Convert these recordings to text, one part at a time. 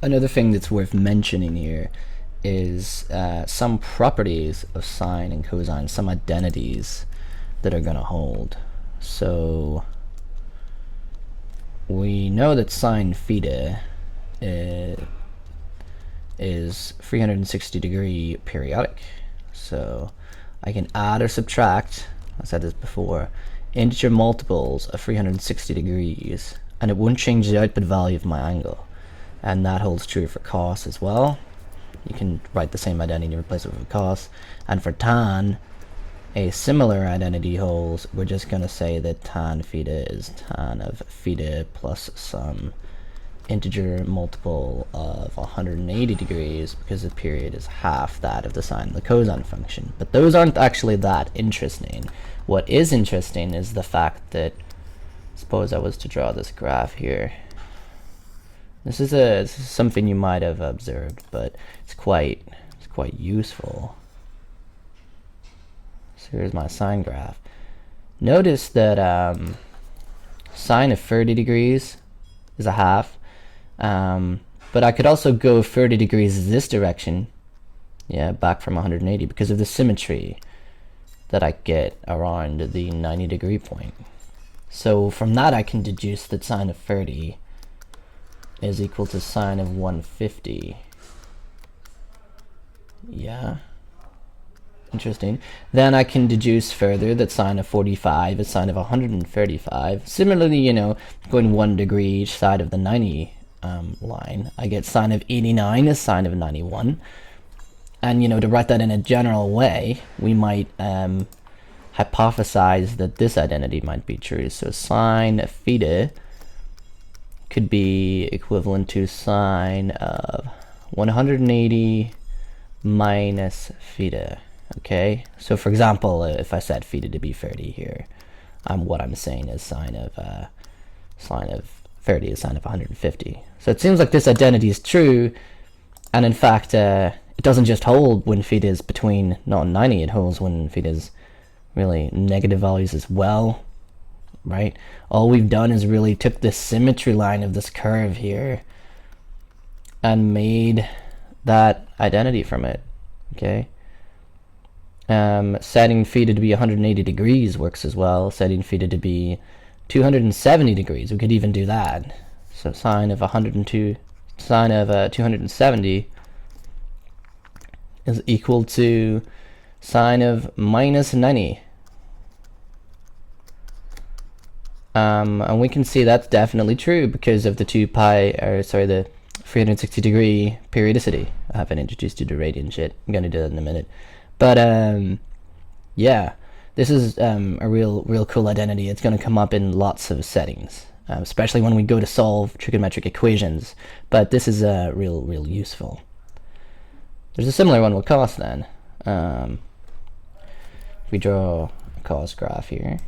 Another thing that's worth mentioning here is some properties of sine and cosine, some identities that are going to hold. So we know that sine theta is 360 degree periodic. So I can add or subtract, I said this before, integer multiples of 360 degrees, and it won't change the output value of my angle. And that holds true for cos as well. You can write the same identity and replace it with cos. And for tan, a similar identity holds. We're just going to say that tan theta is tan of theta plus some integer multiple of 180 degrees, because the period is half that of the sine of the cosine function. But those aren't actually that interesting. What is interesting is the fact that, suppose I was to draw this graph here. This is something you might have observed, but it's quite useful. So here's my sine graph. Notice that sine of 30 degrees is a half, but I could also go 30 degrees this direction, yeah, back from 180, because of the symmetry that I get around the 90 degree point. So from that I can deduce that sine of 30 is equal to sine of 150. Yeah, interesting. Then I can deduce further that sine of 45 is sine of 135. Similarly, you know, going 1 degree each side of the 90 line, I get sine of 89 is sine of 91. And, you know, to write that in a general way, we might hypothesize that this identity might be true. So sine of theta could be equivalent to sine of 180 minus theta. Okay, so for example, if I set theta to be 30 here, what I'm saying is sine of 30 is sine of 150. So it seems like this identity is true, and in fact it doesn't just hold when theta is between 0 and 90, it holds when theta is really negative values as well. Right? All we've done is really took the symmetry line of this curve here and made that identity from it. Okay? Setting theta to be 180 degrees works as well. Setting theta to be 270 degrees, we could even do that. So sine of 270 is equal to sine of minus 90. And we can see that's definitely true because of the the 360 degree periodicity. I haven't introduced you to radian shit. I'm gonna do that in a minute. But yeah, this is a real cool identity. It's gonna come up in lots of settings, especially when we go to solve trigonometric equations. But this is real useful. There's a similar one with cos then. If we draw a cos graph here.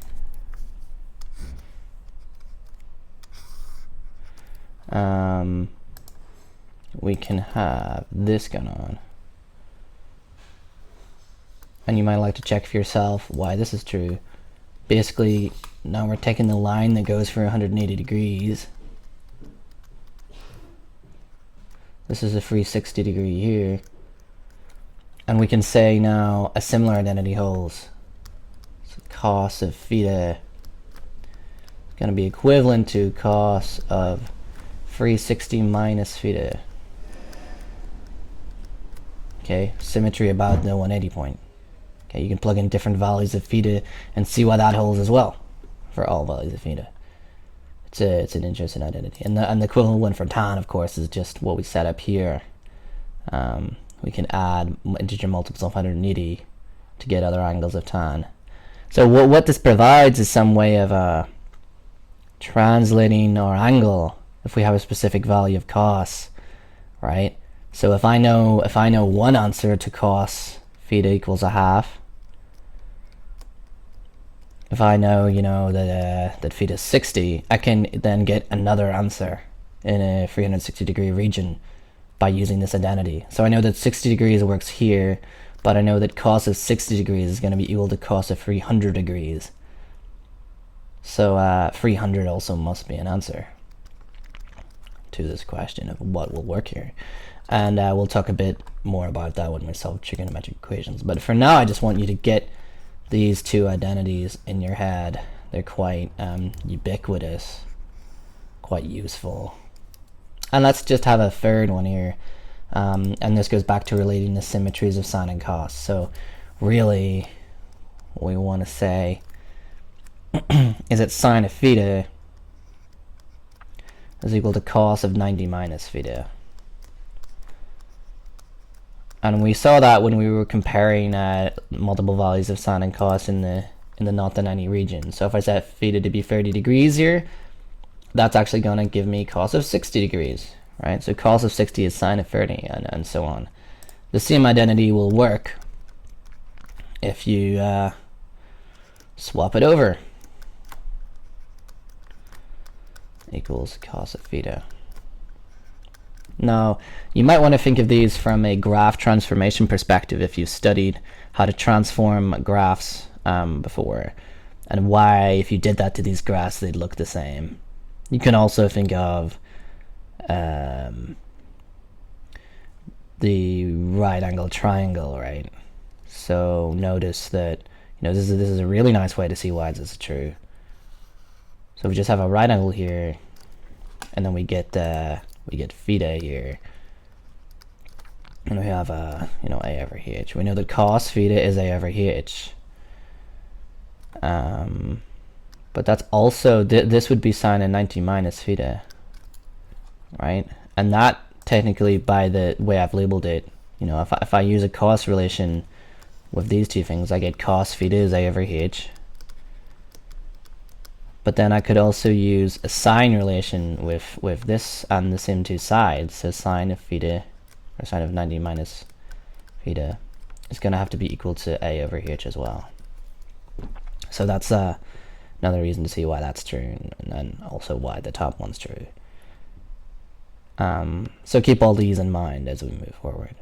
We can have this going on, and you might like to check for yourself why this is true. Basically, now we're taking the line that goes for 180 degrees. This is a 360 degree here, and we can say now a similar identity holds. So cos of theta is going to be equivalent to cos of 360 minus theta. Okay, symmetry about the 180 point. Okay, you can plug in different values of theta and see why that holds as well for all values of theta. It's an interesting identity. And the equivalent one for tan, of course, is just what we set up here. We can add integer multiples of 180 to get other angles of tan. So what this provides is some way of translating our angle if we have a specific value of cos, right? So if I know one answer to cos theta equals a half, if I know, you know, that theta is 60, I can then get another answer in a 360 degree region by using this identity. So I know that 60 degrees works here, but I know that cos of 60 degrees is going to be equal to cos of 300 degrees. So 300 also must be an answer. to this question of what will work here. And we'll talk a bit more about that when we solve trigonometric equations. But for now, I just want you to get these two identities in your head. They're quite ubiquitous, quite useful. And let's just have a third one here. And this goes back to relating the symmetries of sine and cos. So really, what we want to say is that sine of theta is equal to cos of 90 minus theta. And we saw that when we were comparing multiple values of sine and cos in the not to 90 region. So if I set theta to be 30 degrees here, that's actually going to give me cos of 60 degrees, right? So cos of 60 is sine of 30, and so on. The same identity will work if you swap it over. Equals cos of theta. Now, you might want to think of these from a graph transformation perspective if you've studied how to transform graphs before, and why, if you did that to these graphs, they'd look the same. You can also think of the right angle triangle, right? So notice that, this is a really nice way to see why this is true. So we just have a right angle here, and then we get theta here, and we have a over h. We know that cos theta is a over h. But that's also this would be sine of 90 minus theta, right? And that technically, by the way I've labeled it, if I use a cos relation with these two things, I get cos theta is a over h. But then I could also use a sine relation with this on the same two sides. So sine of theta, or sine of 90 minus theta, is going to have to be equal to a over h as well. So that's another reason to see why that's true, and then also why the top one's true. So keep all these in mind as we move forward.